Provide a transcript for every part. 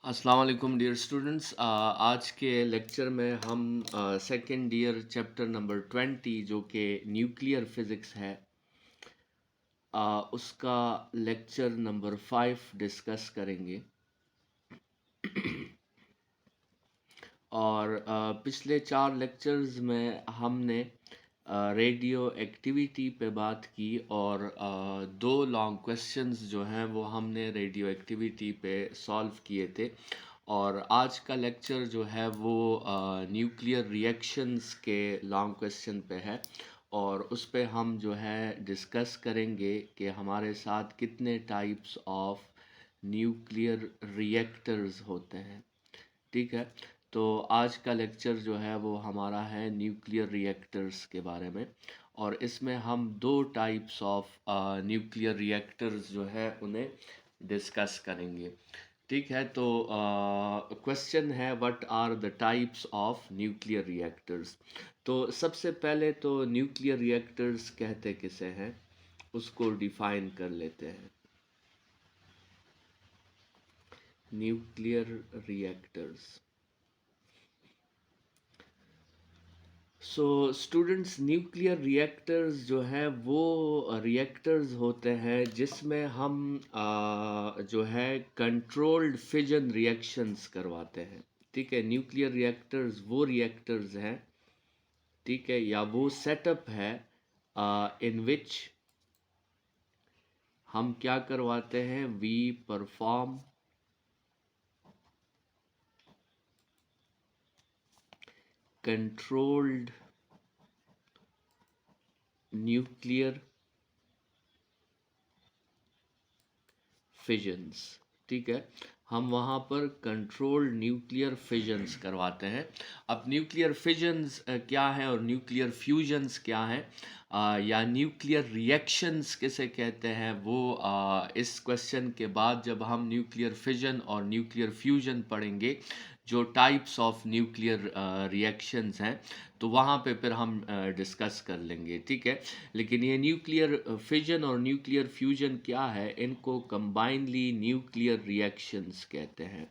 अस्सलाम वालेकुम dear students. आज के लेक्चर में हम सेकेंड ईयर चैप्टर नंबर 20 जो कि न्यूक्लियर फिज़िक्स है, उसका लेक्चर नंबर 5 डिस्कस करेंगे। और पिछले 4 लेक्चर्स में हमने रेडियो एक्टिविटी पे बात की और 2 लॉन्ग क्वेश्चंस जो हैं वो हमने रेडियो एक्टिविटी पे सॉल्व किए थे। और आज का लेक्चर जो है वो न्यूक्लियर रिएक्शंस के लॉन्ग क्वेश्चन पे है और उस पे हम जो है डिस्कस करेंगे कि हमारे साथ कितने टाइप्स ऑफ न्यूक्लियर रिएक्टर्स होते हैं। ठीक है, तो आज का लेक्चर जो है वो हमारा है न्यूक्लियर रिएक्टर्स के बारे में और इसमें हम 2 टाइप्स ऑफ न्यूक्लियर रिएक्टर्स जो है उन्हें डिस्कस करेंगे। ठीक है, तो क्वेश्चन है what are the types of nuclear reactors. तो सबसे पहले तो न्यूक्लियर रिएक्टर्स कहते किसे हैं उसको डिफाइन कर लेते हैं। Nuclear reactors, so students, nuclear reactors जो है वो रिएक्टर्स होते हैं जिसमें हम जो है कंट्रोल्ड फिजन रिएक्शंस करवाते हैं। ठीक है, न्यूक्लियर रिएक्टर्स वो रिएक्टर्स हैं, ठीक है, या वो सेटअप है इन विच हम क्या करवाते हैं, वी परफॉर्म कंट्रोल्ड न्यूक्लियर फिजन्स। ठीक है, हम वहाँ पर कंट्रोल्ड न्यूक्लियर फिजन्स करवाते हैं। अब न्यूक्लियर फिजन्स क्या है और न्यूक्लियर फ्यूजन्स क्या है, या न्यूक्लियर रिएक्शंस किसे कहते हैं, वो इस क्वेश्चन के बाद जब हम न्यूक्लियर फिजन और न्यूक्लियर फ्यूजन पढ़ेंगे, जो टाइप्स ऑफ न्यूक्लियर रिएक्शंस हैं, तो वहाँ पे फिर हम डिस्कस कर लेंगे। ठीक है, लेकिन ये न्यूक्लियर फिजन और न्यूक्लियर फ्यूजन क्या है, इनको कंबाइनली न्यूक्लियर रिएक्शंस कहते हैं।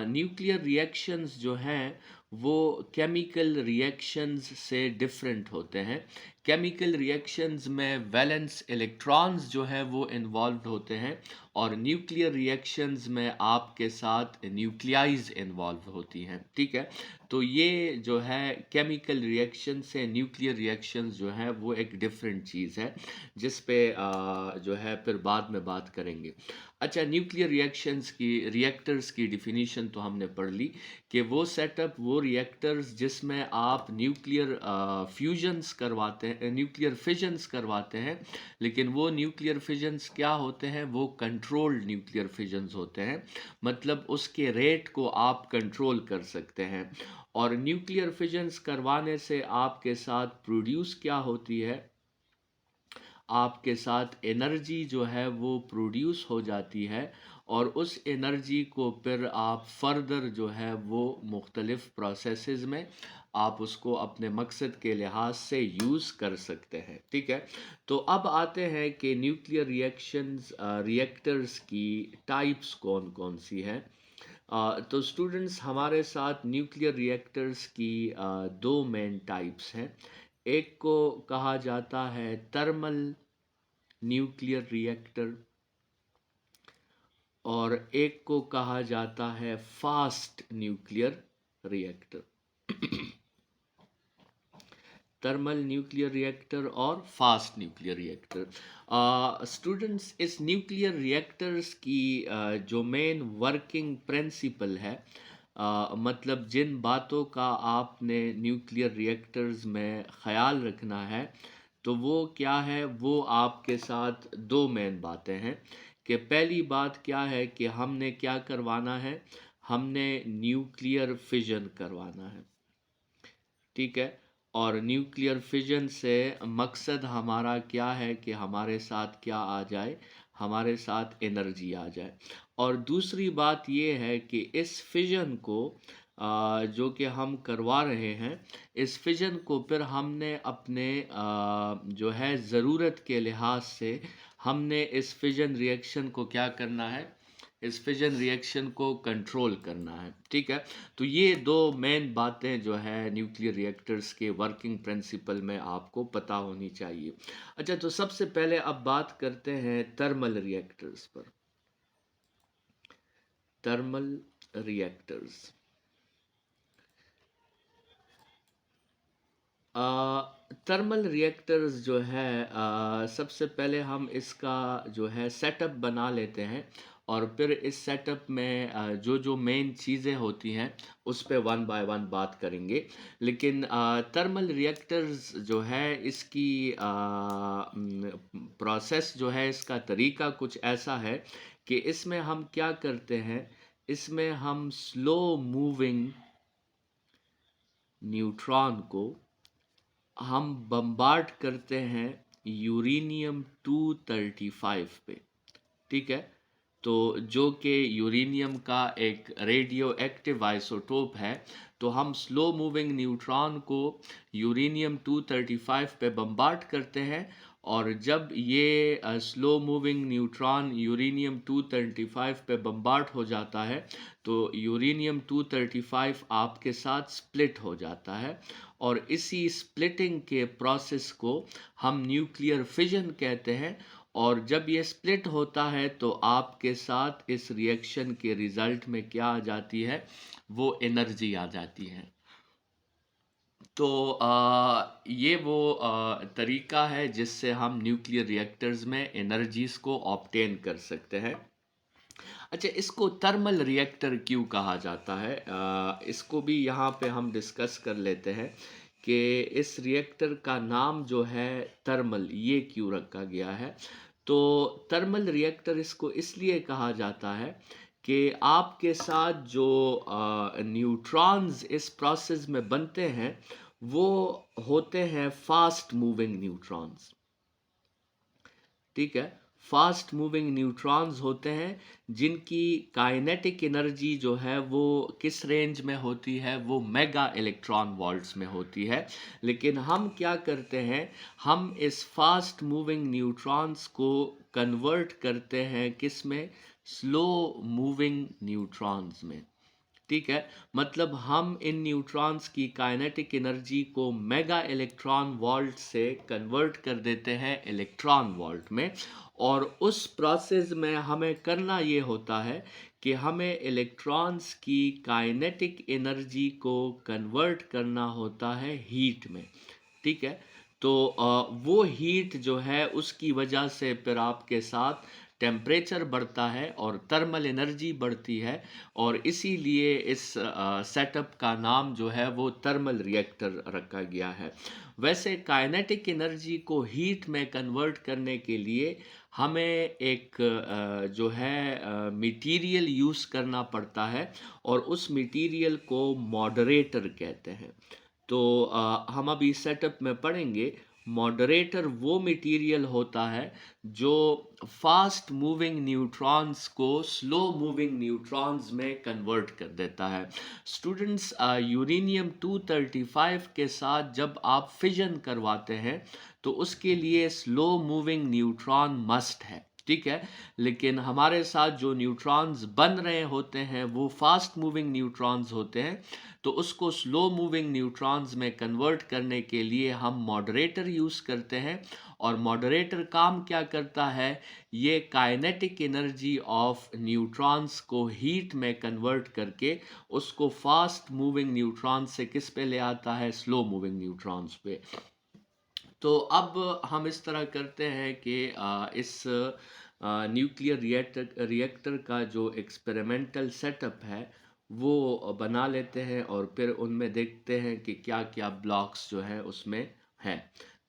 न्यूक्लियर रिएक्शंस जो हैं वो केमिकल रिएक्शंस से डिफरेंट होते हैं। केमिकल रिएक्शंस में वैलेंस इलेक्ट्रॉन्स जो है वो इन्वॉल्व होते हैं और न्यूक्लियर रिएक्शंस में आपके साथ न्यूक्लियाइज इन्वॉल्व होती हैं। ठीक है, तो ये जो है केमिकल रिएक्शन से न्यूक्लियर रिएक्शंस जो है वो एक डिफरेंट चीज़ है जिस पे जो है फिर बाद में बात करेंगे। अच्छा, न्यूक्लियर रिएक्शंस की रिएक्टर्स की डिफिनीशन तो हमने पढ़ ली कि वो सेटअप, वो रिएक्टर्स जिसमें आप न्यूक्लियर फ्यूजन्स करवाते हैं, न्यूक्लियर फिजन्स करवाते हैं, लेकिन वो न्यूक्लियर फिजन्स क्या होते हैं, वो कंट्रोल्ड न्यूक्लियर फिजन्स होते हैं, मतलब उसके रेट को आप कंट्रोल कर सकते हैं। और न्यूक्लियर फिजन्स करवाने से आपके साथ प्रोड्यूस क्या होती है, आपके साथ एनर्जी जो है वो प्रोड्यूस हो जाती है और उस एनर्जी को फिर आप फर्दर जो है वो मुख्तलिफ प्रोसेसेस में आप उसको अपने मकसद के लिहाज से यूज़ कर सकते हैं। ठीक है, तो अब आते हैं कि न्यूक्लियर रिएक्शंस रिएक्टर्स की टाइप्स कौन कौन सी हैं। तो स्टूडेंट्स, हमारे साथ न्यूक्लियर रिएक्टर्स की 2 मेन टाइप्स हैं। एक को कहा जाता है थर्मल न्यूक्लियर रिएक्टर और एक को कहा जाता है fast nuclear reactor. Thermal nuclear reactor और फास्ट न्यूक्लियर रिएक्टर। स्टूडेंट्स, इस न्यूक्लियर रिएक्टर्स की जो मेन वर्किंग प्रिंसिपल है, मतलब जिन बातों का आपने न्यूक्लियर रिएक्टर्स में ख्याल रखना है, तो वो क्या है, वो आपके साथ 2 मेन बातें हैं कि पहली बात क्या है कि हमने क्या करवाना है, हमने न्यूक्लियर फिजन करवाना है। ठीक है, और न्यूक्लियर फिजन से मकसद हमारा क्या है कि हमारे साथ क्या आ जाए, हमारे साथ एनर्जी आ जाए। और दूसरी बात ये है कि इस फिजन को जो कि हम करवा रहे हैं, इस फिजन को फिर हमने अपने जो है ज़रूरत के लिहाज से हमने इस फिजन रिएक्शन को क्या करना है, इस फिजन रिएक्शन को कंट्रोल करना है। ठीक है, तो ये दो मेन बातें जो है न्यूक्लियर रिएक्टर्स के वर्किंग प्रिंसिपल में आपको पता होनी चाहिए। अच्छा, तो सबसे पहले अब बात करते हैं थर्मल रिएक्टर्स पर। थर्मल रिएक्टर्स, थर्मल रिएक्टर्स जो है सबसे पहले हम इसका जो है सेटअप बना लेते हैं और फिर इस सेटअप में जो जो मेन चीज़ें होती हैं उस पे वन बाय वन बात करेंगे। लेकिन थर्मल रिएक्टर्स जो है इसकी प्रोसेस जो है, इसका तरीका कुछ ऐसा है कि इसमें हम क्या करते हैं, इसमें हम स्लो मूविंग न्यूट्रॉन को हम बम्बार्ड करते हैं यूरेनियम 235 पे। ठीक है, तो जो कि यूरेनियम का एक रेडियो एक्टिव आइसोटोप है, तो हम स्लो मूविंग न्यूट्रॉन को यूरेनियम 235 पे बम्बार्ड करते हैं और जब ये स्लो मूविंग न्यूट्रॉन यूरेनियम 235 पे बम्बार्ड हो जाता है तो यूरेनियम 235 आपके साथ स्प्लिट हो जाता है और इसी स्प्लिटिंग के प्रोसेस को हम न्यूक्लियर फिजन कहते हैं। और जब ये स्प्लिट होता है तो आपके साथ इस रिएक्शन के रिजल्ट में क्या आ जाती है, वो एनर्जी आ जाती है। तो ये वो तरीका है जिससे हम न्यूक्लियर रिएक्टर्स में एनर्जीज को ऑब्टेन कर सकते हैं। अच्छा, इसको थर्मल रिएक्टर क्यों कहा जाता है, इसको भी यहाँ पे हम डिस्कस कर लेते हैं कि इस रिएक्टर का नाम जो है थर्मल, ये क्यों रखा गया है। तो थर्मल रिएक्टर इसको इसलिए कहा जाता है कि आपके साथ जो न्यूट्रॉन्स इस प्रोसेस में बनते हैं वो होते हैं फास्ट मूविंग न्यूट्रॉन्स। ठीक है, फास्ट मूविंग न्यूट्रॉन्स होते हैं जिनकी काइनेटिक एनर्जी जो है वो किस रेंज में होती है, वो मेगा इलेक्ट्रॉन वोल्ट्स में होती है। लेकिन हम क्या करते हैं, हम इस फास्ट मूविंग न्यूट्रॉन्स को कन्वर्ट करते हैं किस में, स्लो मूविंग न्यूट्रॉन्स में। ठीक है, मतलब हम इन न्यूट्रॉन्स की काइनेटिक एनर्जी को मेगा इलेक्ट्रॉन वोल्ट से कन्वर्ट कर देते हैं इलेक्ट्रॉन वोल्ट में। और उस प्रोसेस में हमें करना ये होता है कि हमें इलेक्ट्रॉन्स की काइनेटिक एनर्जी को कन्वर्ट करना होता है हीट में। ठीक है, तो वो हीट जो है उसकी वजह से फिर आपके साथ टेम्परेचर बढ़ता है और थर्मल एनर्जी बढ़ती है और इसीलिए इस सेटअप का नाम जो है वो थर्मल रिएक्टर रखा गया है। वैसे काइनेटिक एनर्जी को हीट में कन्वर्ट करने के लिए हमें एक जो है मटेरियल यूज़ करना पड़ता है और उस मटेरियल को मॉडरेटर कहते हैं। तो हम अभी सेटअप में पढ़ेंगे, मॉडरेटर वो मटेरियल होता है जो फास्ट मूविंग न्यूट्रॉन्स को स्लो मूविंग न्यूट्रॉन्स में कन्वर्ट कर देता है। स्टूडेंट्स, यूरेनियम 235 के साथ जब आप फिजन करवाते हैं तो उसके लिए स्लो मूविंग न्यूट्रॉन मस्ट है। ठीक है, लेकिन हमारे साथ जो न्यूट्रॉन्स बन रहे होते हैं वो फास्ट मूविंग न्यूट्रॉन्स होते हैं, तो उसको स्लो मूविंग न्यूट्रॉन्स में कन्वर्ट करने के लिए हम मॉडरेटर यूज़ करते हैं। और मॉडरेटर काम क्या करता है, ये काइनेटिक एनर्जी ऑफ न्यूट्रॉन्स को हीट में कन्वर्ट करके उसको फास्ट मूविंग न्यूट्रॉन्स से किस पे ले आता है, स्लो मूविंग न्यूट्रॉन्स पे। तो अब हम इस तरह करते हैं कि इस न्यूक्लियर रिएक्टर का जो एक्सपेरिमेंटल सेटअप है वो बना लेते हैं और फिर उनमें देखते हैं कि क्या क्या ब्लॉक्स जो है उसमें हैं।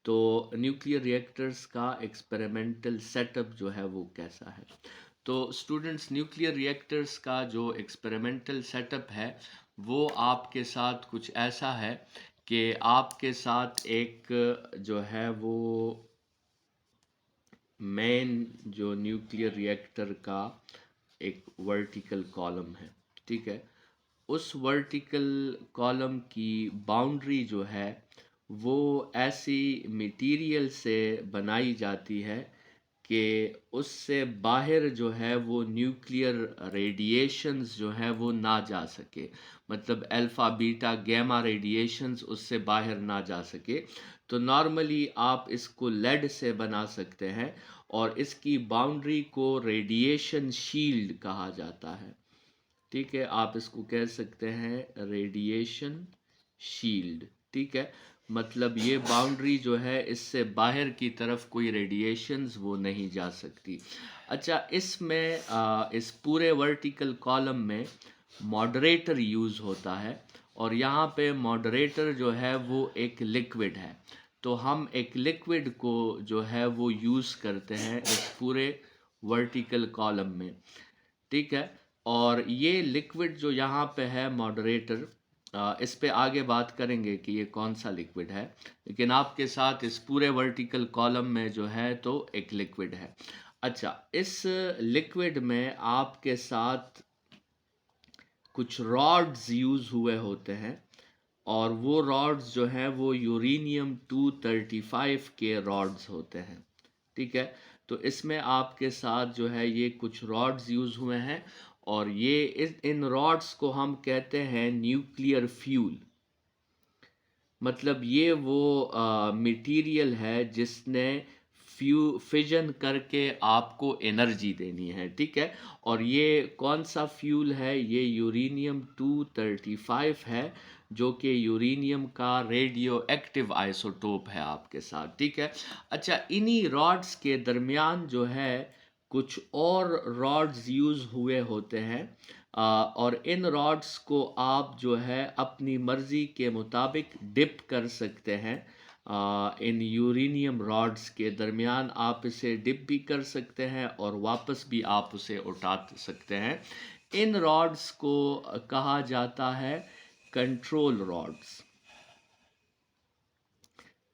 तो न्यूक्लियर रिएक्टर्स का एक्सपेरिमेंटल सेटअप जो है वो कैसा है। तो स्टूडेंट्स, न्यूक्लियर रिएक्टर्स का जो एक्सपेरिमेंटल सेटअप है वो आपके साथ कुछ ऐसा है कि आपके साथ एक जो है वो मेन जो न्यूक्लियर रिएक्टर का एक वर्टिकल कॉलम है। ठीक है, उस वर्टिकल कॉलम की बाउंड्री जो है वो ऐसी मटेरियल से बनाई जाती है कि उससे बाहर जो है वो न्यूक्लियर रेडिएशंस जो है वो ना जा सके, मतलब अल्फ़ा बीटा गैमा रेडिएशंस उससे बाहर ना जा सके। तो नॉर्मली आप इसको लेड से बना सकते हैं और इसकी बाउंड्री को रेडिएशन शील्ड कहा जाता है। ठीक है, आप इसको कह सकते हैं रेडिएशन शील्ड। ठीक है, मतलब ये बाउंड्री जो है इससे बाहर की तरफ कोई रेडिएशंस वो नहीं जा सकती। अच्छा, इसमें इस पूरे वर्टिकल कॉलम में मॉडरेटर यूज़ होता है और यहाँ पे मॉडरेटर जो है वो एक लिक्विड है। तो हम एक लिक्विड को जो है वो यूज़ करते हैं इस पूरे वर्टिकल कॉलम में। ठीक है, और ये लिक्विड जो यहाँ पे है मॉडरेटर, इस पे आगे बात करेंगे कि ये कौन सा लिक्विड है, लेकिन आपके साथ इस पूरे वर्टिकल कॉलम में जो है तो एक लिक्विड है। अच्छा, इस लिक्विड में आपके साथ कुछ रॉड्स यूज़ हुए होते हैं और वो रॉड्स जो हैं वो यूरेनियम 235 के रॉड्स होते हैं। ठीक है, तो इसमें आपके साथ जो है ये कुछ रॉड्स यूज़ हुए हैं और ये इन रॉड्स को हम कहते हैं न्यूक्लियर फ्यूल। मतलब ये वो मटेरियल है जिसने फिजन करके आपको एनर्जी देनी है। ठीक है, और ये कौन सा फ्यूल है, ये यूरेनियम 235 है जो कि यूरेनियम का रेडियो एक्टिव आइसोटोप है आपके साथ। ठीक है, अच्छा, इन्हीं रॉड्स के दरमियान जो है कुछ और रॉड्स यूज़ हुए होते हैं और इन रॉड्स को आप जो है अपनी मर्ज़ी के मुताबिक डिप कर सकते हैं। इन यूरेनियम रॉड्स के दरमियान आप इसे डिप भी कर सकते हैं और वापस भी आप उसे उठा सकते हैं। इन रॉड्स को कहा जाता है कंट्रोल रॉड्स।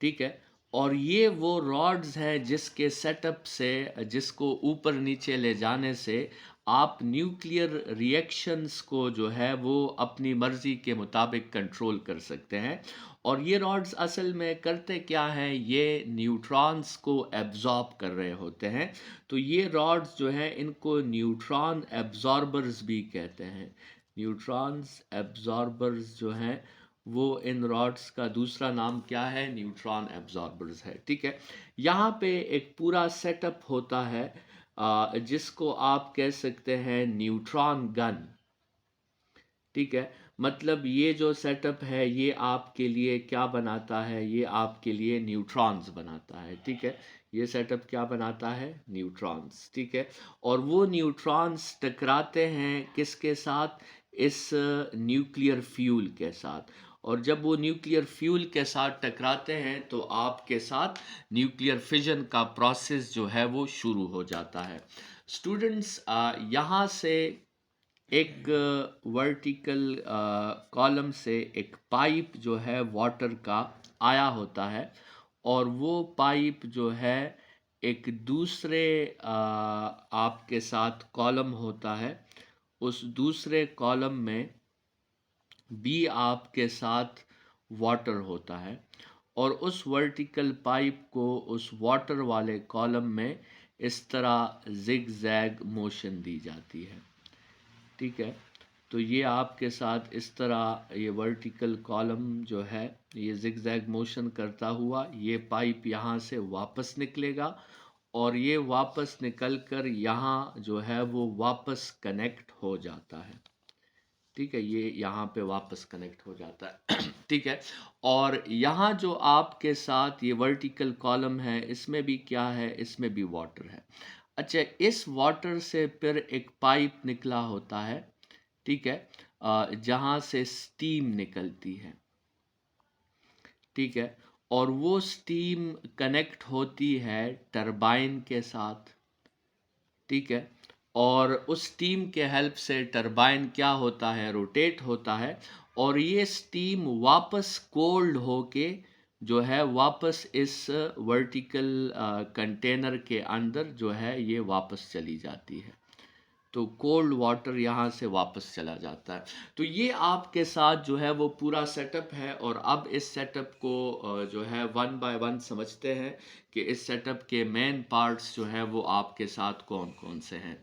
ठीक है, और ये वो रॉड्स हैं जिसके सेटअप से, जिसको ऊपर नीचे ले जाने से आप न्यूक्लियर रिएक्शंस को जो है वो अपनी मर्ज़ी के मुताबिक कंट्रोल कर सकते हैं। और ये रॉड्स असल में करते क्या हैं, ये न्यूट्रॉन्स को एब्जॉर्ब कर रहे होते हैं। तो ये रॉड्स जो हैं इनको न्यूट्रॉन एब्जॉर्बर्स भी कहते हैं। न्यूट्रॉन्स एब्जॉर्बर्स जो हैं वो इन रॉड्स का दूसरा नाम क्या है, न्यूट्रॉन एब्जॉर्बर्स है। ठीक है, यहाँ पे एक पूरा सेटअप होता है जिसको आप कह सकते हैं न्यूट्रॉन गन। ठीक है, मतलब ये जो सेटअप है ये आपके लिए क्या बनाता है, ये आपके लिए न्यूट्रॉन्स बनाता है। ठीक है, ये सेटअप क्या बनाता है, न्यूट्रॉन्स। ठीक है, और वो न्यूट्रॉन्स टकराते हैं किसके साथ, इस न्यूक्लियर फ्यूल के साथ। और जब वो न्यूक्लियर फ्यूल के साथ टकराते हैं तो आपके साथ न्यूक्लियर फिजन का प्रोसेस जो है वो शुरू हो जाता है। स्टूडेंट्स, यहाँ से एक वर्टिकल कॉलम से एक पाइप जो है वाटर का आया होता है और वो पाइप जो है एक दूसरे आपके साथ कॉलम होता है, उस दूसरे कॉलम में भी आपके साथ वाटर होता है और उस वर्टिकल पाइप को उस वाटर वाले कॉलम में इस तरह जिग जैग मोशन दी जाती है। ठीक है, तो ये आपके साथ इस तरह ये वर्टिकल कॉलम जो है ये जिगजैग मोशन करता हुआ ये पाइप यहाँ से वापस निकलेगा और ये वापस निकल कर यहाँ जो है वो वापस कनेक्ट हो जाता है। ठीक है, ये यहाँ पे वापस कनेक्ट हो जाता है। ठीक है, और यहाँ जो आपके साथ ये वर्टिकल कॉलम है इसमें भी क्या है, इसमें भी वाटर है। अच्छा, इस वाटर से फिर एक पाइप निकला होता है। ठीक है, जहाँ से स्टीम निकलती है। ठीक है, और वो स्टीम कनेक्ट होती है टरबाइन के साथ। ठीक है, और उस स्टीम के हेल्प से टरबाइन क्या होता है, रोटेट होता है और ये स्टीम वापस कोल्ड होके जो है वापस इस वर्टिकल कंटेनर के अंदर जो है ये वापस चली जाती है। तो कोल्ड वाटर यहाँ से वापस चला जाता है। तो ये आपके साथ जो है वो पूरा सेटअप है, और अब इस सेटअप को जो है वन बाय वन समझते हैं कि इस सेटअप के मेन पार्ट्स जो है वो आपके साथ कौन कौन से हैं।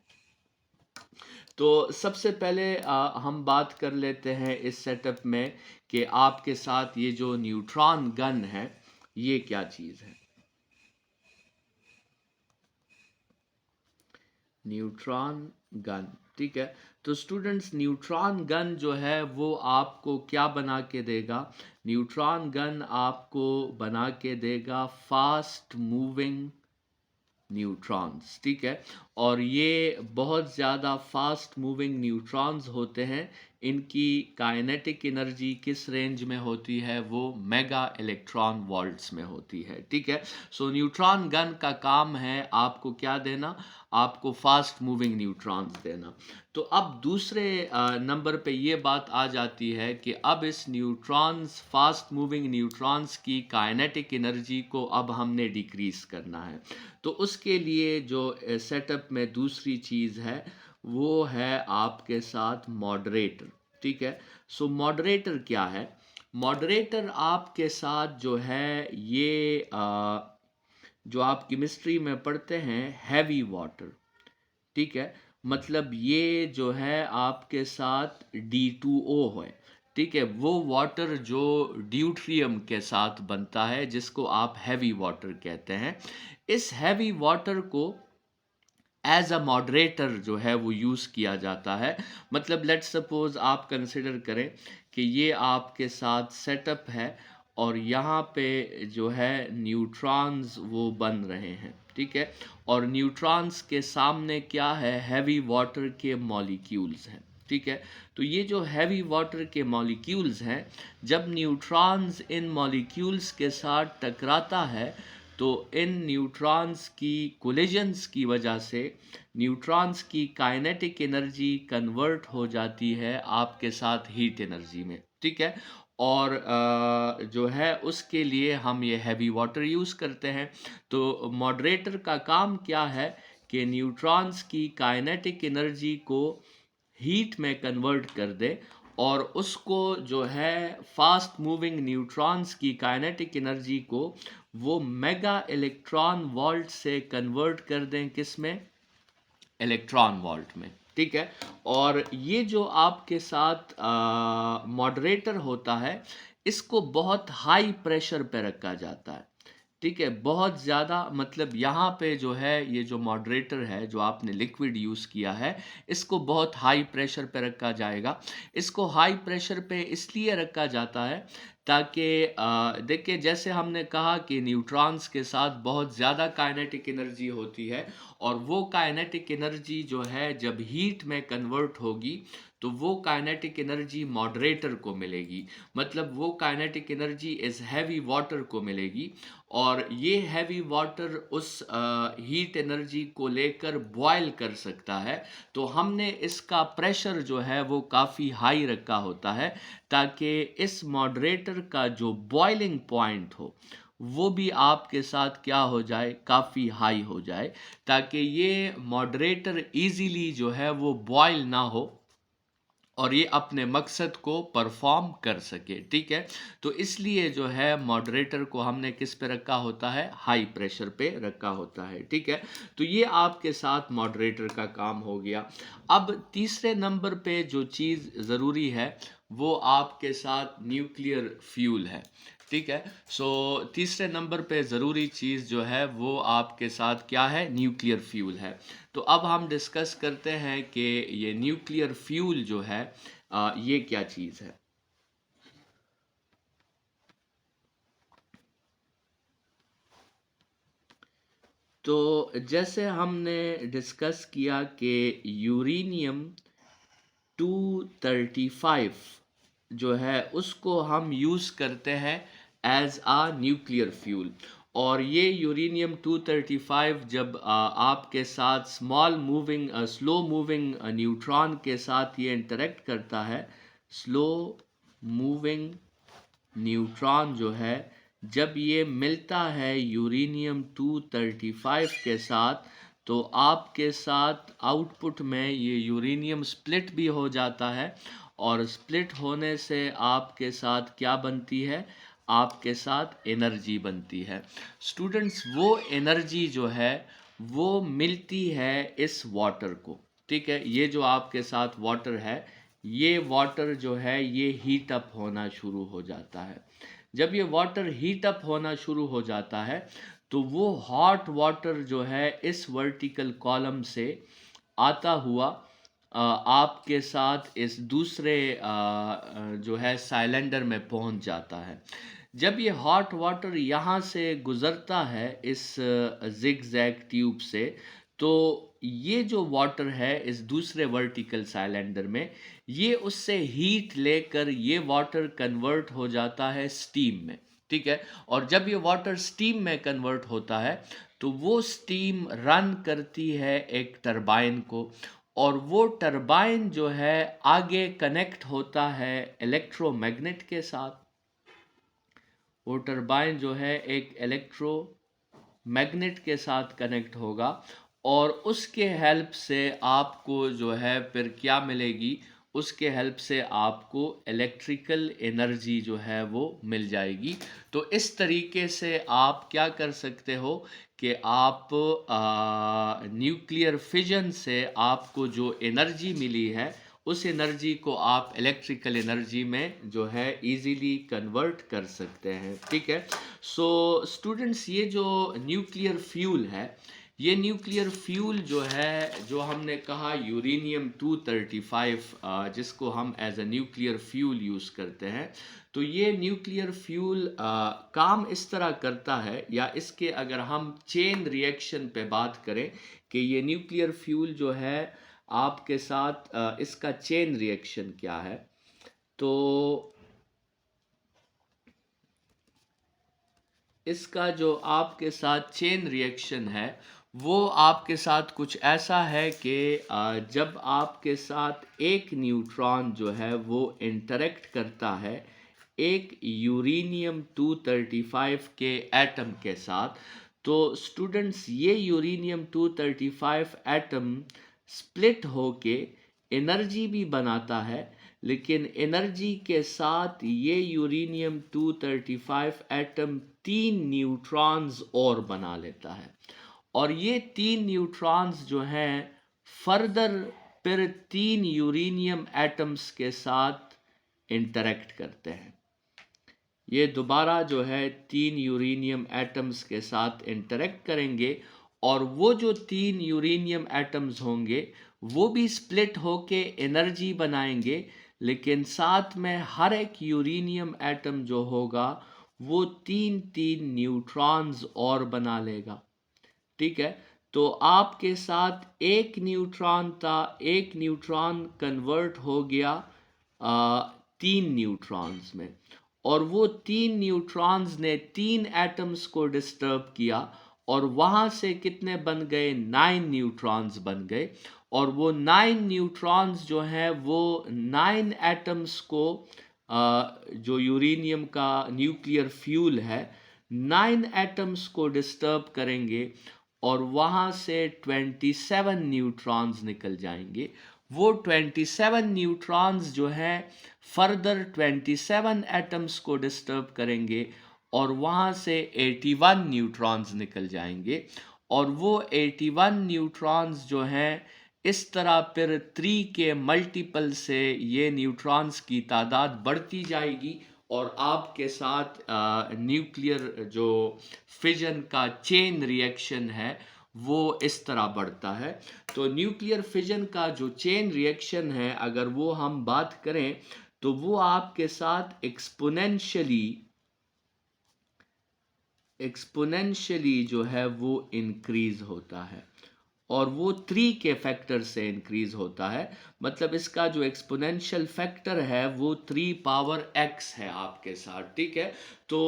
तो सबसे पहले हम बात कर लेते हैं इस सेटअप में कि आपके साथ ये जो न्यूट्रॉन गन है ये क्या चीज़ है। न्यूट्रॉन गन, ठीक है। तो स्टूडेंट्स, न्यूट्रॉन गन जो है वो आपको क्या बना के देगा? न्यूट्रॉन गन आपको बना के देगा फास्ट मूविंग न्यूट्रॉन्स, ठीक है। और ये बहुत ज़्यादा फास्ट मूविंग न्यूट्रॉन्स होते हैं। इनकी काइनेटिक एनर्जी किस रेंज में होती है? वो मेगा इलेक्ट्रॉन वोल्ट्स में होती है, ठीक है। सो न्यूट्रॉन गन का काम है आपको क्या देना? आपको फास्ट मूविंग न्यूट्रॉन्स देना। तो अब दूसरे नंबर पे ये बात आ जाती है कि अब इस न्यूट्रॉन्स, फास्ट मूविंग न्यूट्रॉन्स की काइनेटिक एनर्जी को अब हमने डिक्रीज करना है। तो उसके लिए जो सेटअप में दूसरी चीज़ है वो है आपके साथ मॉडरेटर, ठीक है। सो मॉडरेटर क्या है? मॉडरेटर आपके साथ जो है ये जो आप केमिस्ट्री में पढ़ते हैं हैवी वाटर, ठीक है। मतलब ये जो है आपके साथ D2O है, ठीक है। वो वाटर जो ड्यूट्रियम के साथ बनता है जिसको आप हैवी वाटर कहते हैं। इस हैवी वाटर को एज अ मॉडरेटर जो है वो यूज़ किया जाता है। मतलब लेट्स सपोज आप कंसिडर करें कि ये आपके साथ सेटअप है और यहाँ पे जो है न्यूट्रॉन्स वो बन रहे हैं, ठीक है। और न्यूट्रॉन्स के सामने क्या है? हैवी वाटर के मॉलिक्यूल्स हैं, ठीक है। तो ये जो हैवी वाटर के मॉलिक्यूल्स हैं, जब न्यूट्रॉन्स इन मॉलिक्यूल्स के साथ टकराता है तो इन न्यूट्रॉन्स की कोलिजन्स की वजह से न्यूट्रॉन्स की काइनेटिक एनर्जी कन्वर्ट हो जाती है आपके साथ हीट एनर्जी में, ठीक है। और जो है उसके लिए हम ये हैवी वाटर यूज़ करते हैं। तो मॉडरेटर का काम क्या है कि न्यूट्रॉन्स की काइनेटिक एनर्जी को हीट में कन्वर्ट कर दे, और उसको जो है फास्ट मूविंग न्यूट्रॉन्स की काइनेटिक एनर्जी को वो मेगा इलेक्ट्रॉन वोल्ट से कन्वर्ट कर दें किस में? इलेक्ट्रॉन वोल्ट में, ठीक है। और ये जो आपके साथ मॉडरेटर होता है इसको बहुत हाई प्रेशर पे रखा जाता है, ठीक है। बहुत ज़्यादा, मतलब यहाँ पे जो है ये जो मॉडरेटर है जो आपने लिक्विड यूज़ किया है इसको बहुत हाई प्रेशर पे रखा जाएगा। इसको हाई प्रेशर पे इसलिए रखा जाता है ताकि देखिए, जैसे हमने कहा कि न्यूट्रॉन्स के साथ बहुत ज़्यादा काइनेटिक एनर्जी होती है, और वो काइनेटिक एनर्जी जो है जब हीट में कन्वर्ट होगी तो वो काइनेटिक एनर्जी मॉडरेटर को मिलेगी। मतलब वो काइनेटिक एनर्जी इस हैवी वाटर को मिलेगी, और ये हैवी वाटर उस हीट एनर्जी को लेकर बॉयल कर सकता है। तो हमने इसका प्रेशर जो है वो काफ़ी हाई रखा होता है ताकि इस मॉडरेटर का जो बॉइलिंग पॉइंट हो वो भी आपके साथ क्या हो जाए? काफ़ी हाई हो जाए, ताकि ये मॉडरेटर इजीली जो है वो बॉयल ना हो और ये अपने मकसद को परफॉर्म कर सके, ठीक है। तो इसलिए जो है मॉडरेटर को हमने किस पे रखा होता है? हाई प्रेशर पे रखा होता है, ठीक है। तो ये आपके साथ मॉडरेटर का काम हो गया। अब तीसरे नंबर पे जो चीज़ ज़रूरी है वो आपके साथ न्यूक्लियर फ्यूल है, ठीक है। सो तीसरे नंबर पे ज़रूरी चीज़ जो है वो आपके साथ क्या है? न्यूक्लियर फ्यूल है। तो अब हम डिस्कस करते हैं कि ये न्यूक्लियर फ्यूल जो है ये क्या चीज़ है। तो जैसे हमने डिस्कस किया कि यूरेनियम 235 जो है उसको हम यूज़ करते हैं एज आ न्यूक्लियर फ्यूल। और ये यूरेनियम 235 जब आपके साथ स्लो मूविंग न्यूट्रॉन के साथ ये इंटरेक्ट करता है, स्लो मूविंग न्यूट्रॉन जो है जब ये मिलता है यूरेनियम 235 के साथ, तो आपके साथ आउटपुट में ये यूरेनियम स्प्लिट भी हो जाता है, और स्प्लिट होने से आपके साथ क्या बनती है, आपके साथ एनर्जी बनती है। स्टूडेंट्स, वो एनर्जी जो है वो मिलती है इस वाटर को, ठीक है। ये जो आपके साथ वाटर है, ये वाटर जो है ये हीट अप होना शुरू हो जाता है। जब ये वाटर हीट अप होना शुरू हो जाता है तो वो हॉट वाटर जो है इस वर्टिकल कॉलम से आता हुआ आपके साथ इस दूसरे जो है साइलेंडर में पहुंच जाता है। जब ये हॉट वाटर यहाँ से गुजरता है इस जिग जैग ट्यूब से, तो ये जो वाटर है इस दूसरे वर्टिकल साइलेंडर में, ये उससे हीट लेकर ये वाटर कन्वर्ट हो जाता है स्टीम में, ठीक है। और जब ये वाटर स्टीम में कन्वर्ट होता है तो वो स्टीम रन करती है एक टरबाइन को, और वो टरबाइन जो है आगे कनेक्ट होता है इलेक्ट्रोमैग्नेट के साथ। वो टरबाइन जो है एक इलेक्ट्रोमैग्नेट के साथ कनेक्ट होगा, और उसके हेल्प से आपको जो है फिर क्या मिलेगी, उसके हेल्प से आपको इलेक्ट्रिकल एनर्जी जो है वो मिल जाएगी। तो इस तरीके से आप क्या कर सकते हो कि आप न्यूक्लियर फिजन से आपको जो एनर्जी मिली है उस एनर्जी को आप इलेक्ट्रिकल एनर्जी में जो है इजीली कन्वर्ट कर सकते हैं, ठीक है। सो स्टूडेंट्स, ये जो न्यूक्लियर फ्यूल है, ये न्यूक्लियर फ्यूल जो है, जो हमने कहा यूरेनियम 235, जिसको हम as a nuclear fuel use करते हैं, तो ये न्यूक्लियर फ्यूल काम इस तरह करता है, या इसके अगर हम चेन रिएक्शन पे बात करें कि ये न्यूक्लियर फ्यूल जो है आपके साथ इसका चेन रिएक्शन क्या है, तो इसका जो आपके साथ चेन रिएक्शन है वो आपके साथ कुछ ऐसा है कि जब आपके साथ एक न्यूट्रॉन जो है वो इंटरेक्ट करता है एक यूरेनियम 235 के एटम के साथ, तो स्टूडेंट्स ये यूरेनियम 235 एटम स्प्लिट होके एनर्जी भी बनाता है, लेकिन एनर्जी के साथ ये यूरेनियम 235 एटम 3 न्यूट्रॉन्स और बना लेता है, और ये 3 न्यूट्रॉन्स जो हैं फर्दर फिर 3 यूरेनियम एटम्स के साथ इंटरेक्ट करते हैं। ये दोबारा जो है 3 यूरेनियम एटम्स के साथ इंटरेक्ट करेंगे, और वो जो 3 यूरेनियम एटम्स होंगे वो भी स्प्लिट होके एनर्जी बनाएंगे, लेकिन साथ में हर एक यूरेनियम एटम जो होगा वो 3 3 न्यूट्रॉन्स और बना लेगा, ठीक है। तो आपके साथ एक न्यूट्रॉन था, एक न्यूट्रॉन कन्वर्ट हो गया 3 न्यूट्रॉन्स में, और वो 3 न्यूट्रॉन्स ने 3 एटम्स को डिस्टर्ब किया, और वहाँ से कितने बन गए, 9 न्यूट्रॉन्स बन गए, और वो 9 न्यूट्रॉन्स जो हैं वो 9 एटम्स को जो यूरेनियम का न्यूक्लियर फ्यूल है 9 एटम्स को डिस्टर्ब करेंगे, और वहाँ से 27 न्यूट्रॉन्स निकल जाएंगे। वो 27 न्यूट्रॉन्स जो हैं फर्दर 27 एटम्स को डिस्टर्ब करेंगे, और वहाँ से 81 न्यूट्रॉन्स निकल जाएंगे, और वो 81 न्यूट्रॉन्स जो हैं इस तरह फिर 3 के मल्टीपल से ये न्यूट्रॉन्स की तादाद बढ़ती जाएगी, और आपके साथ न्यूक्लियर जो फिजन का चेन रिएक्शन है वो इस तरह बढ़ता है। तो न्यूक्लियर फिजन का जो चेन रिएक्शन है अगर वो हम बात करें तो वो आपके साथ एक्सपोनेंशियली जो है वो इंक्रीज होता है, और वो 3 के फैक्टर से इंक्रीज होता है। मतलब इसका जो एक्सपोनेंशियल फैक्टर है वो 3 पावर x है आपके साथ, ठीक है। तो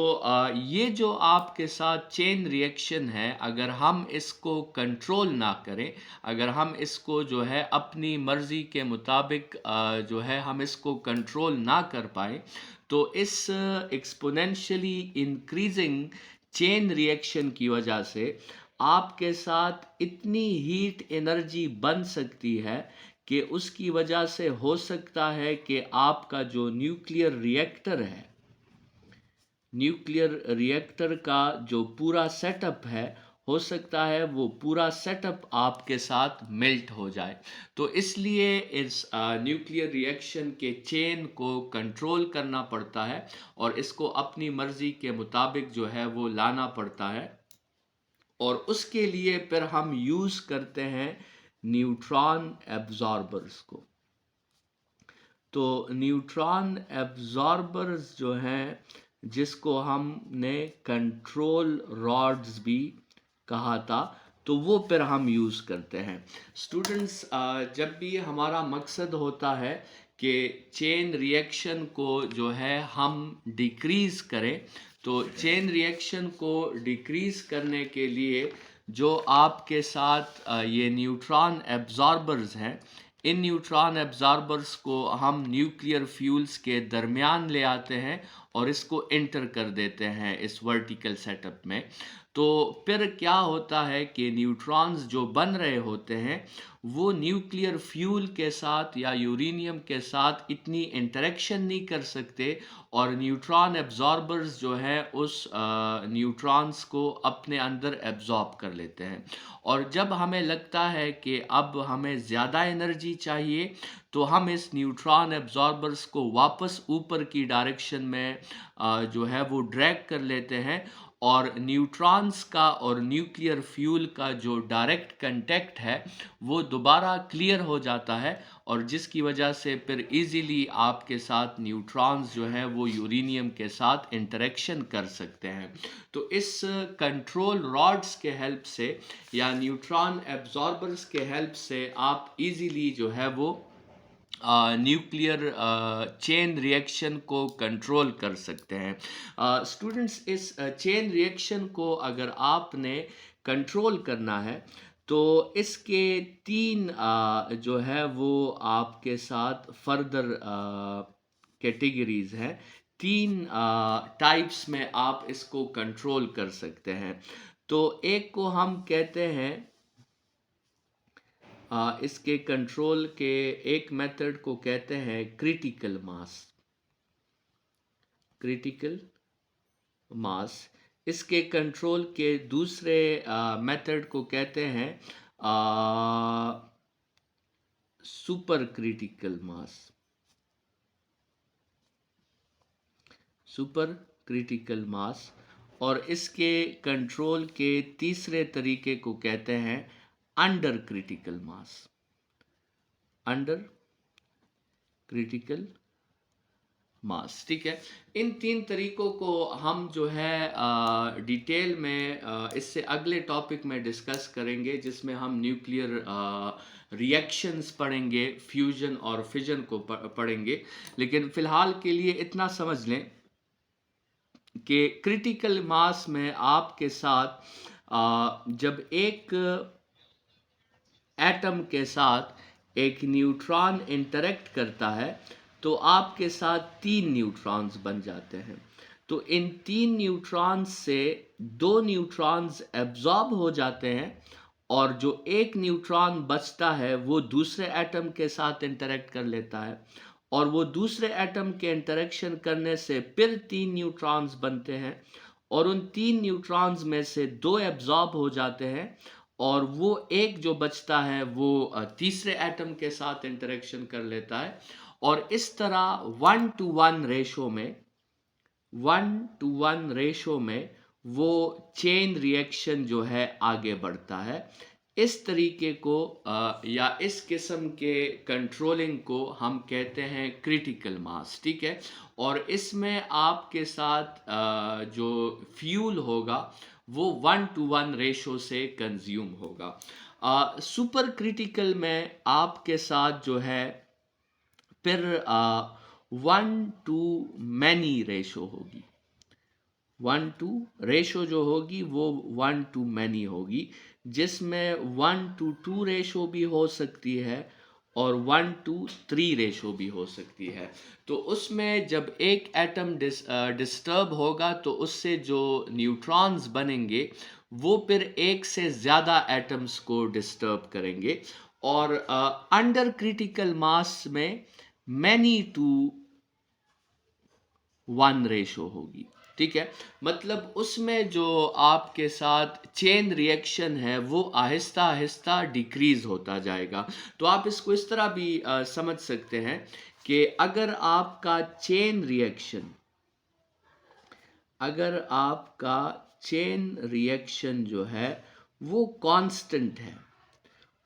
ये जो आपके साथ चेन रिएक्शन है अगर हम इसको कंट्रोल ना करें, अगर हम इसको जो है अपनी मर्जी के मुताबिक जो है हम इसको कंट्रोल ना कर पाए, तो इस एक्सपोनेंशियली इंक्रीजिंग चेन रिएक्शन की वजह से आपके साथ इतनी हीट एनर्जी बन सकती है कि उसकी वजह से हो सकता है कि आपका जो न्यूक्लियर रिएक्टर है, न्यूक्लियर रिएक्टर का जो पूरा सेटअप है, हो सकता है वो पूरा सेटअप आपके साथ मेल्ट हो जाए। तो इसलिए इस न्यूक्लियर रिएक्शन के चेन को कंट्रोल करना पड़ता है और इसको अपनी मर्जी के मुताबिक जो है वो लाना पड़ता है, और उसके लिए फिर हम यूज करते हैं न्यूट्रॉन एब्जॉर्बर्स को। तो न्यूट्रॉन एब्जॉर्बर्स जो हैं, जिसको हमने कंट्रोल रॉड्स भी कहा था, तो वो फिर हम यूज़ करते हैं। स्टूडेंट्स, जब भी हमारा मकसद होता है कि चेन रिएक्शन को जो है हम डिक्रीज़ करें, तो चेन रिएक्शन को डिक्रीज़ करने के लिए जो आपके साथ ये न्यूट्रॉन एब्जॉर्बर्स हैं, इन न्यूट्रॉन एब्जॉर्बर्स को हम न्यूक्लियर फ्यूल्स के दरमियान ले आते हैं और इसको इंटर कर देते हैं इस वर्टिकल सेटअप में। तो फिर क्या होता है कि न्यूट्रॉन्स जो बन रहे होते हैं वो न्यूक्लियर फ्यूल के साथ या यूरेनियम के साथ इतनी इंटरेक्शन नहीं कर सकते, और न्यूट्रॉन एब्जॉर्बर्स जो है उस न्यूट्रॉन्स को अपने अंदर एब्जॉर्ब कर लेते हैं। और जब हमें लगता है कि अब हमें ज़्यादा एनर्जी चाहिए, तो हम इस न्यूट्रॉन एब्जॉर्बर्स को वापस ऊपर की डायरेक्शन में जो है वो ड्रैग कर लेते हैं, और न्यूट्रॉन्स का और न्यूक्लियर फ्यूल का जो डायरेक्ट कांटेक्ट है वो दोबारा क्लियर हो जाता है, और जिसकी वजह से फिर इजीली आपके साथ न्यूट्रॉन्स जो है वो यूरेनियम के साथ इंटरेक्शन कर सकते हैं। तो इस कंट्रोल रॉड्स के हेल्प से या न्यूट्रॉन एब्जॉर्बर्स के हेल्प से आप इजीली जो है वो न्यूक्लियर चेन रिएक्शन को कंट्रोल कर सकते हैं। स्टूडेंट्स, इस चेन रिएक्शन को अगर आपने कंट्रोल करना है, तो इसके तीन जो है वो आपके साथ फर्दर कैटेगरीज हैं। तीन टाइप्स में आप इसको कंट्रोल कर सकते हैं। तो एक को हम कहते हैं, इसके कंट्रोल के एक मेथड को कहते हैं क्रिटिकल मास। Critical mass. इसके कंट्रोल के दूसरे मेथड को कहते हैं super critical mass. Super critical mass. और इसके कंट्रोल के तीसरे तरीके को कहते हैं under critical mass. Under critical mass. ठीक है, इन तीन तरीकों को हम जो है डिटेल में इससे अगले टॉपिक में डिस्कस करेंगे, जिसमें हम न्यूक्लियर रिएक्शंस पढ़ेंगे, फ्यूजन और फिजन को पढ़ेंगे। लेकिन फिलहाल के लिए इतना समझ लें कि क्रिटिकल मास में आपके साथ जब एक एटम के साथ एक न्यूट्रॉन इंटरेक्ट करता है, तो आपके साथ तीन न्यूट्रॉन्स बन जाते हैं। तो इन तीन न्यूट्रॉन्स से दो न्यूट्रॉन्स एब्जॉर्ब हो जाते हैं, और जो एक न्यूट्रॉन बचता है वो दूसरे एटम के साथ इंटरेक्ट कर लेता है, और वो दूसरे एटम के इंटरेक्शन करने से फिर तीन न्यूट्रॉन्स बनते हैं, और उन तीन न्यूट्रॉन्स में से दो एब्जॉर्ब हो जाते हैं, और वो एक जो बचता है वो तीसरे एटम के साथ इंटरेक्शन कर लेता है। और इस तरह 1:1 रेशो में 1:1 रेशो में वो चेन रिएक्शन जो है आगे बढ़ता है। इस तरीके को या इस किस्म के कंट्रोलिंग को हम कहते हैं क्रिटिकल मास। ठीक है, और इसमें आपके साथ जो फ्यूल होगा वो 1:1 रेशो से कंज्यूम होगा। सुपर क्रिटिकल में आपके साथ जो है फिर 1:many रेशो होगी। 1 to रेशो जो होगी वो 1:many होगी, जिसमें 1:2 रेशो भी हो सकती है और 1:3 रेशो भी हो सकती है। तो उसमें जब एक एटम डिस्टर्ब होगा, तो उससे जो न्यूट्रॉन्स बनेंगे वो फिर एक से ज़्यादा एटम्स को डिस्टर्ब करेंगे। और अंडर क्रिटिकल मास में मैनी टू वन रेशो होगी। ठीक है, मतलब उसमें जो आपके साथ चेन रिएक्शन है वो आहिस्ता आहिस्ता डिक्रीज होता जाएगा। तो आप इसको इस तरह भी समझ सकते हैं कि अगर आपका चेन रिएक्शन जो है वो कांस्टेंट है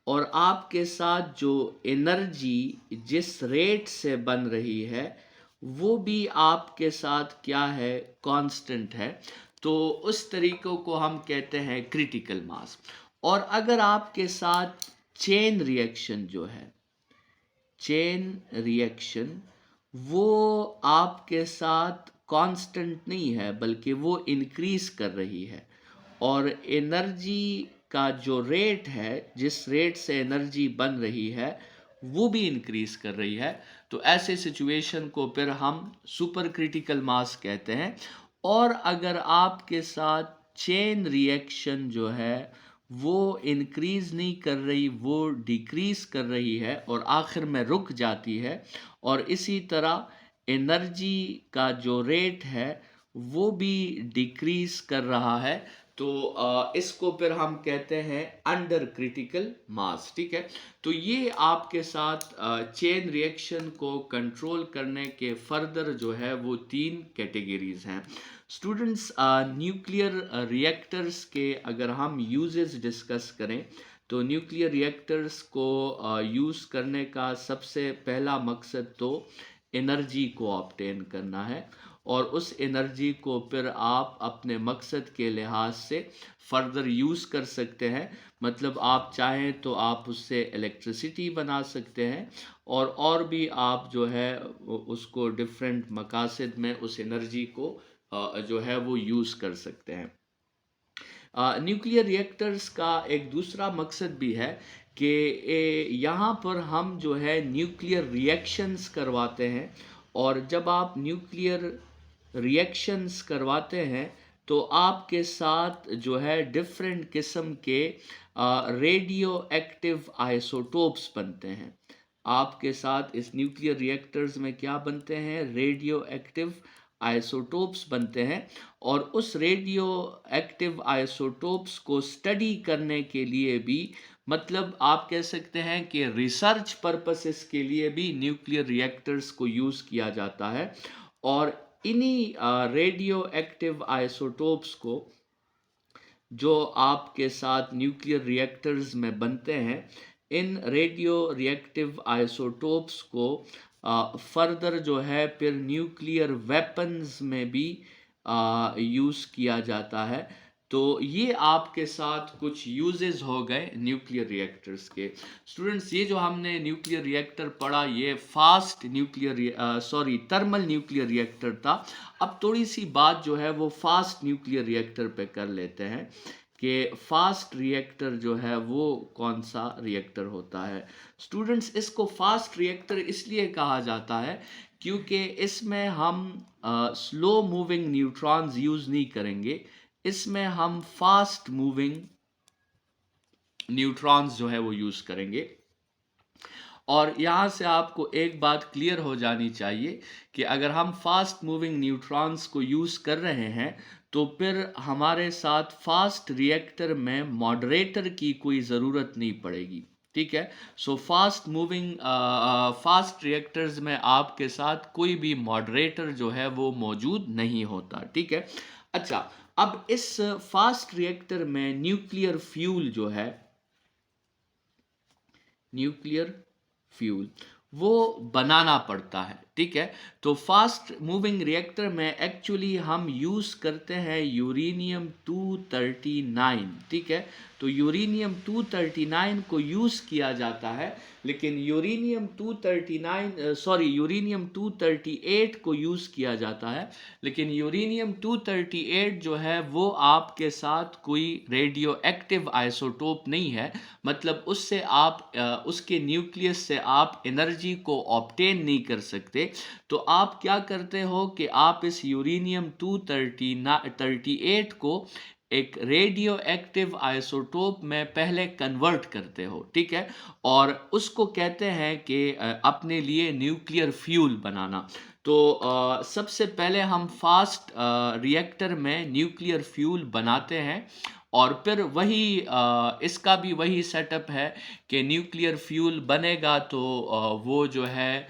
और आपके साथ जो एनर्जी जिस रेट से बन रही है वो भी आपके साथ क्या है, कांस्टेंट है, तो उस तरीकों को हम कहते हैं क्रिटिकल मास। और अगर आपके साथ चेन रिएक्शन जो है, चेन रिएक्शन वो आपके साथ कांस्टेंट नहीं है बल्कि वो इंक्रीज कर रही है और एनर्जी का जो रेट है, जिस रेट से एनर्जी बन रही है वो भी इंक्रीज कर रही है, तो ऐसे सिचुएशन को फिर हम सुपर क्रिटिकल मास कहते हैं। और अगर आपके साथ चेन रिएक्शन जो है वो इंक्रीज नहीं कर रही, वो डिक्रीज कर रही है और आखिर में रुक जाती है, और इसी तरह एनर्जी का जो रेट है वो भी डिक्रीज कर रहा है, तो इसको फिर हम कहते हैं अंडर क्रिटिकल मास। ठीक है, तो ये आपके साथ चेन रिएक्शन को कंट्रोल करने के फर्दर जो है वो 3 कैटेगरीज हैं। स्टूडेंट्स, न्यूक्लियर रिएक्टर्स के अगर हम यूजेस डिस्कस करें तो न्यूक्लियर रिएक्टर्स को यूज़ करने का सबसे पहला मकसद तो एनर्जी को ऑब्टेन करना है, और उस एनर्जी को फिर आप अपने मकसद के लिहाज से फर्दर यूज़ कर सकते हैं। मतलब आप चाहें तो आप उससे इलेक्ट्रिसिटी बना सकते हैं, और भी आप जो है उसको डिफरेंट मकासद में उस एनर्जी को जो है वो यूज़ कर सकते हैं। न्यूक्लियर रिएक्टर्स का एक दूसरा मकसद भी है कि यहाँ पर हम जो है न्यूक्लियर रिएक्शंस करवाते हैं, और जब आप न्यूक्लियर रिएक्शंस करवाते हैं तो आपके साथ जो है डिफरेंट किस्म के रेडियो एक्टिव आइसोटोप्स बनते हैं। आपके साथ इस न्यूक्लियर रिएक्टर्स में क्या बनते हैं, रेडियो एक्टिव आइसोटोप्स बनते हैं, और उस रेडियो एक्टिव आइसोटोप्स को स्टडी करने के लिए भी, मतलब आप कह सकते हैं कि रिसर्च पर्पसेस के लिए भी न्यूक्लियर रिएक्टर्स को यूज़ किया जाता है। और इन्हीं रेडियो एक्टिव आइसोटोप्स को जो आपके साथ न्यूक्लियर रिएक्टर्स में बनते हैं, इन रेडियो रिएक्टिव आइसोटोप्स को फर्दर जो है फिर न्यूक्लियर वेपन्स में भी यूज़ किया जाता है। तो ये आपके साथ कुछ यूजेस हो गए न्यूक्लियर रिएक्टर्स के। स्टूडेंट्स, ये जो हमने न्यूक्लियर रिएक्टर पढ़ा ये फास्ट थर्मल न्यूक्लियर रिएक्टर था। अब थोड़ी सी बात जो है वो फास्ट न्यूक्लियर रिएक्टर पे कर लेते हैं कि फास्ट रिएक्टर जो है वो कौन सा रिएक्टर होता है। स्टूडेंट्स, इसको फास्ट रिएक्टर इसलिए कहा जाता है क्योंकि इसमें हम स्लो मूविंग न्यूट्रॉन्स यूज़ नहीं करेंगे, इसमें हम फास्ट मूविंग न्यूट्रॉन्स जो है वो यूज़ करेंगे। और यहाँ से आपको एक बात क्लियर हो जानी चाहिए कि अगर हम फास्ट मूविंग न्यूट्रॉन्स को यूज़ कर रहे हैं तो फिर हमारे साथ फास्ट रिएक्टर में मॉडरेटर की कोई ज़रूरत नहीं पड़ेगी। ठीक है, सो फास्ट रिएक्टर्स में आपके साथ कोई भी मॉडरेटर जो है वो मौजूद नहीं होता। ठीक है, अच्छा, अब इस फास्ट रिएक्टर में न्यूक्लियर फ्यूल वो बनाना पड़ता है। ठीक है, तो फास्ट मूविंग रिएक्टर में एक्चुअली हम यूज़ करते हैं यूरेनियम 239। ठीक है, तो यूरेनियम 239 को यूज़ किया जाता है, लेकिन यूरेनियम 238 को यूज़ किया जाता है, लेकिन यूरेनियम 238 जो है वो आपके साथ कोई रेडियो एक्टिव आइसोटोप नहीं है। मतलब उससे आप उसके न्यूक्लियस से आप एनर्जी को ऑब्टेन नहीं कर सकते। तो आप क्या करते हो कि आप इस यूरेनियम 238 को एक रेडियो एक्टिव आइसोटोप में पहले कन्वर्ट करते हो, ठीक है, और उसको कहते हैं कि अपने लिए न्यूक्लियर फ्यूल बनाना। तो सबसे पहले हम फास्ट रिएक्टर में न्यूक्लियर फ्यूल बनाते हैं, और फिर वही इसका भी वही सेटअप है कि न्यूक्लियर फ्यूल बनेगा तो वो जो है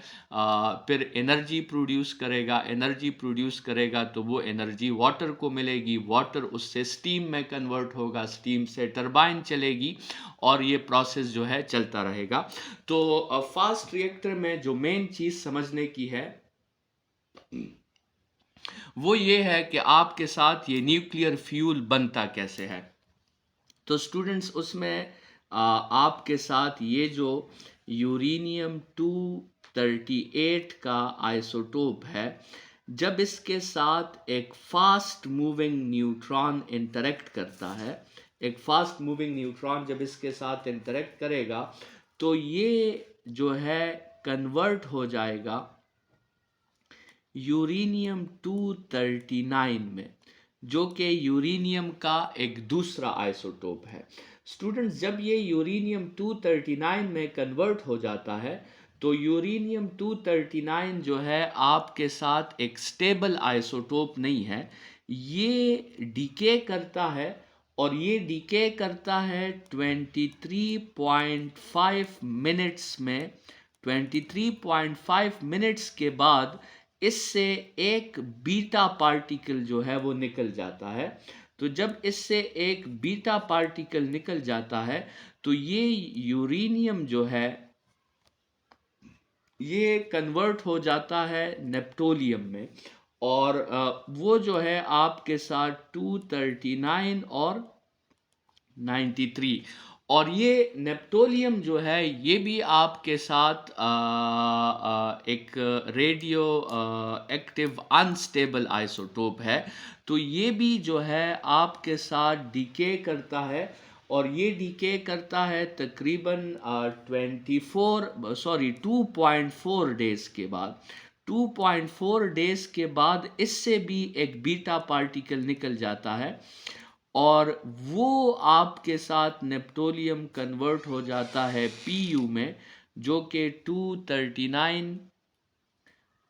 फिर एनर्जी प्रोड्यूस करेगा तो वो एनर्जी वाटर को मिलेगी, वाटर उससे स्टीम में कन्वर्ट होगा, स्टीम से टरबाइन चलेगी, और ये प्रोसेस जो है चलता रहेगा। तो फास्ट रिएक्टर में जो मेन चीज़ समझने की है वो ये है कि आपके साथ ये न्यूक्लियर फ्यूल बनता कैसे है। तो स्टूडेंट्स उसमें आपके साथ ये जो यूरेनियम 238 का आइसोटोप है, जब इसके साथ एक फास्ट मूविंग न्यूट्रॉन इंटरेक्ट करता है, एक फास्ट मूविंग न्यूट्रॉन जब इसके साथ इंटरेक्ट करेगा तो ये जो है कन्वर्ट हो जाएगा यूरेनियम 239 में, जो कि यूरेनियम का एक दूसरा आइसोटोप है। स्टूडेंट्स जब ये यूरेनियम 239 में कन्वर्ट हो जाता है तो यूरेनियम 239 जो है आपके साथ एक स्टेबल आइसोटोप नहीं है, ये डीके करता है, और ये डीके करता है 23.5 मिनट्स में। 23.5 मिनट्स के बाद इससे एक बीटा पार्टिकल जो है वो निकल जाता है। तो जब इससे एक बीटा पार्टिकल निकल जाता है तो ये यूरेनियम जो है ये कन्वर्ट हो जाता है नेप्टोलियम में, और वो जो है आपके साथ 239 और 93, और ये नेप्टोलियम जो है ये भी आपके साथ एक रेडियो एक्टिव अनस्टेबल आइसोटोप है। तो ये भी जो है आपके साथ डीके करता है, और ये डीके करता है तकरीबन 2.4 डेज के बाद। 2.4 डेज के बाद इससे भी एक बीटा पार्टिकल निकल जाता है, और वो आपके साथ नेप्टोलियम कन्वर्ट हो जाता है Pu में, जो कि 239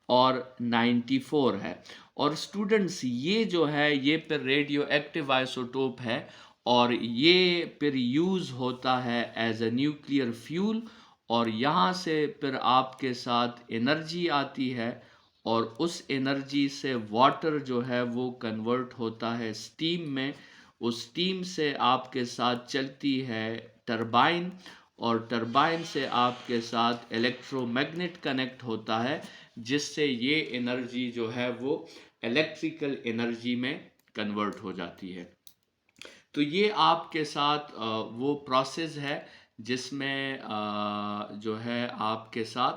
और 94 है। और स्टूडेंट्स ये जो है ये फिर रेडियो एक्टिव आइसोटोप है, और ये फिर यूज़ होता है एज अ न्यूक्लियर फ्यूल, और यहाँ से फिर आपके साथ एनर्जी आती है, और उस एनर्जी से वाटर जो है वो कन्वर्ट होता है स्टीम में। उस स्टीम से आपके साथ चलती है टरबाइन, और टरबाइन से आपके साथ इलेक्ट्रोमैग्नेट कनेक्ट होता है, जिससे ये एनर्जी जो है वो इलेक्ट्रिकल एनर्जी में कन्वर्ट हो जाती है। तो ये आपके साथ वो प्रोसेस है जिसमें जो है आपके साथ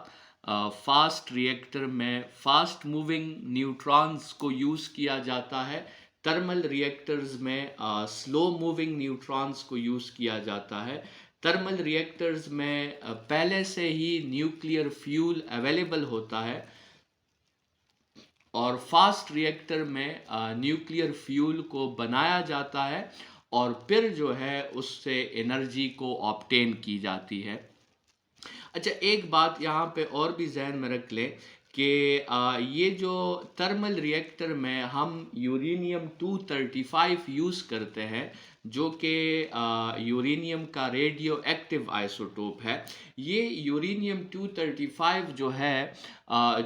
फास्ट रिएक्टर में फास्ट मूविंग न्यूट्रॉन्स को यूज़ किया जाता है, थर्मल रिएक्टर्स में स्लो मूविंग न्यूट्रॉन्स को यूज़ किया जाता है। थर्मल रिएक्टर्स में पहले से ही न्यूक्लियर फ्यूल अवेलेबल होता है, और फास्ट रिएक्टर में न्यूक्लियर फ्यूल को बनाया जाता है, और फिर जो है उससे एनर्जी को ऑब्टेन की जाती है। अच्छा, एक बात यहाँ पे और भी जहन में रख लें कि ये जो थर्मल रिएक्टर में हम यूरेनियम 235 यूज़ करते हैं, जो कि यूरेनियम का रेडियो एक्टिव आइसोटोप है। ये यूरेनियम 235 जो है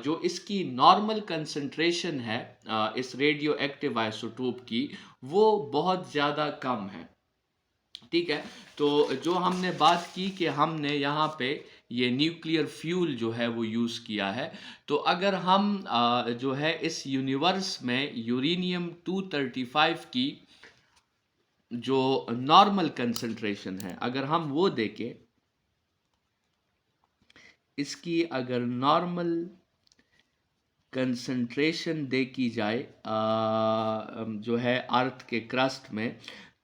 जो इसकी नॉर्मल कंसंट्रेशन है इस रेडियो एक्टिव आइसोटोप की, वो बहुत ज़्यादा कम है, ठीक है। तो जो हमने बात की कि हमने यहाँ पे ये न्यूक्लियर फ्यूल जो है वो यूज़ किया है, तो अगर हम जो है इस यूनिवर्स में यूरेनियम 235 की जो नॉर्मल कंसंट्रेशन है अगर हम वो देखें, इसकी अगर नॉर्मल कंसंट्रेशन देखी जाए जो है अर्थ के क्रस्ट में,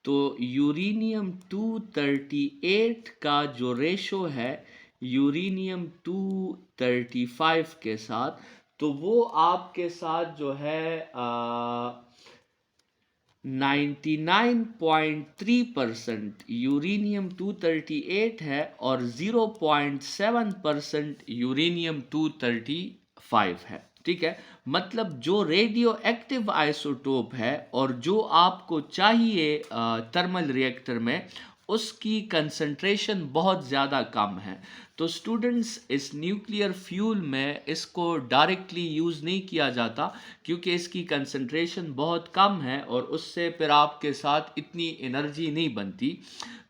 तो यूरेनियम 238 का जो रेशो है यूरेनियम 235 के साथ, तो वो आपके साथ जो है 99.3% यूरेनियम 238 है और 0.7% यूरेनियम 235 है। ठीक है, मतलब जो रेडियो एक्टिव आइसोटोप है और जो आपको चाहिए थर्मल रिएक्टर में, उसकी कंसंट्रेशन बहुत ज़्यादा कम है। तो स्टूडेंट्स, इस न्यूक्लियर फ्यूल में इसको डायरेक्टली यूज़ नहीं किया जाता क्योंकि इसकी कंसंट्रेशन बहुत कम है और उससे फिर आपके साथ इतनी एनर्जी नहीं बनती।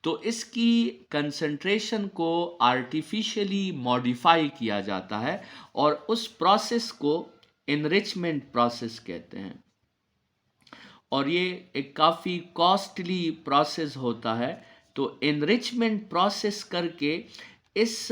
तो इसकी कंसंट्रेशन को आर्टिफिशियली मॉडिफाई किया जाता है और उस प्रोसेस को इनरिचमेंट प्रोसेस कहते हैं। और ये एक काफ़ी कॉस्टली प्रोसेस होता है। तो इनरिचमेंट प्रोसेस करके इस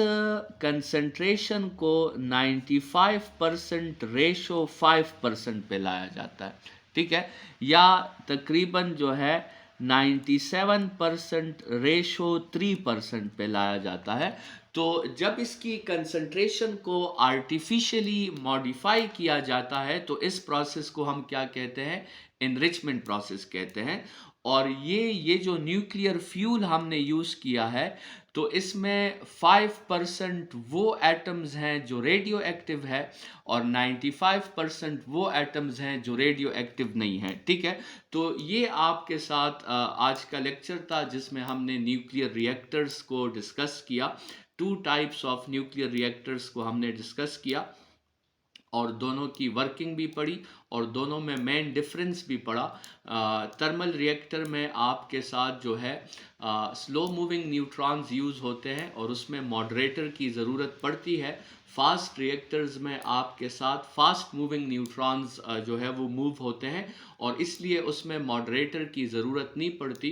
कंसंट्रेशन को 95% रेशो 5% पे लाया जाता है। ठीक है, या तकरीबन जो है 97% रेशो 3% पे लाया जाता है। तो जब इसकी कंसंट्रेशन को आर्टिफिशियली मॉडिफाई किया जाता है तो इस प्रोसेस को हम क्या कहते हैं? एनरिचमेंट प्रोसेस कहते हैं। और ये जो न्यूक्लियर फ्यूल हमने यूज़ किया है, तो इसमें 5% वो एटम्स हैं जो रेडियो एक्टिव है और 95% वो एटम्स हैं जो रेडियो एक्टिव नहीं हैं। ठीक है, तो ये आपके साथ आज का लेक्चर था जिसमें हमने न्यूक्लियर रिएक्टर्स को डिस्कस किया। 2 टाइप्स ऑफ न्यूक्लियर रिएक्टर्स को हमने डिस्कस किया और दोनों की वर्किंग भी पढ़ी और दोनों में मेन डिफरेंस भी पढ़ा। थर्मल रिएक्टर में आपके साथ जो है स्लो मूविंग न्यूट्रॉन्स यूज़ होते हैं और उसमें मॉडरेटर की ज़रूरत पड़ती है। फास्ट रिएक्टर्स में आपके साथ फास्ट मूविंग न्यूट्रॉन्स जो है वो मूव होते हैं और इसलिए उसमें मॉडरेटर की ज़रूरत नहीं पड़ती।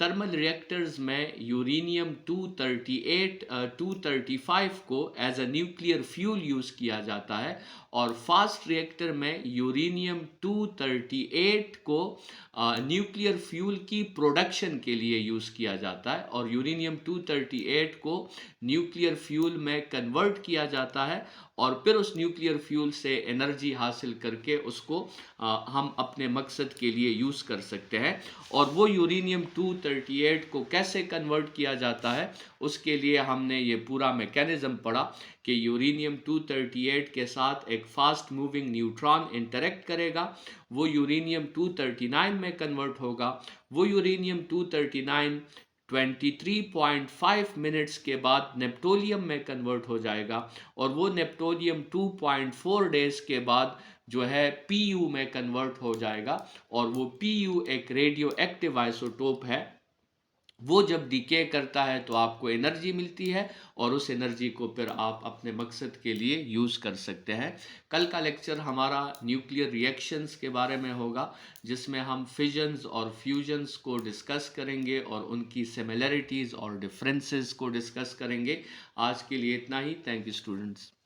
थर्मल रिएक्टर्स में यूरेनियम 238 235 को as a nuclear fuel use किया जाता है और फास्ट रिएक्टर में यूरेनियम 238 को न्यूक्लियर फ्यूल की प्रोडक्शन के लिए यूज़ किया जाता है और यूरेनियम 238 को न्यूक्लियर फ्यूल में कन्वर्ट किया जाता है और फिर उस न्यूक्लियर फ्यूल से एनर्जी हासिल करके उसको हम अपने मकसद के लिए यूज़ कर सकते हैं। और वो यूरेनियम 238 को कैसे कन्वर्ट किया जाता है, उसके लिए हमने ये पूरा मैकेनिज्म पढ़ा कि यूरेनियम 238 के साथ एक फास्ट मूविंग न्यूट्रॉन इंटरेक्ट करेगा, वो यूरेनियम 239 में कन्वर्ट होगा। वो यूरेनियम 239 23.5 मिनट्स के बाद नेप्टोलियम में कन्वर्ट हो जाएगा और वो नेप्टोलियम 2.4 डेज के बाद जो है पीयू में कन्वर्ट हो जाएगा और वो पीयू एक रेडियो एक्टिव आइसोटोप है। वो जब डिके करता है तो आपको एनर्जी मिलती है और उस एनर्जी को फिर आप अपने मकसद के लिए यूज़ कर सकते हैं। कल का लेक्चर हमारा न्यूक्लियर रिएक्शंस के बारे में होगा जिसमें हम फिजन्स और फ्यूजन्स को डिस्कस करेंगे और उनकी सिमिलरिटीज़ और डिफरेंसेस को डिस्कस करेंगे। आज के लिए इतना ही। Thank you students.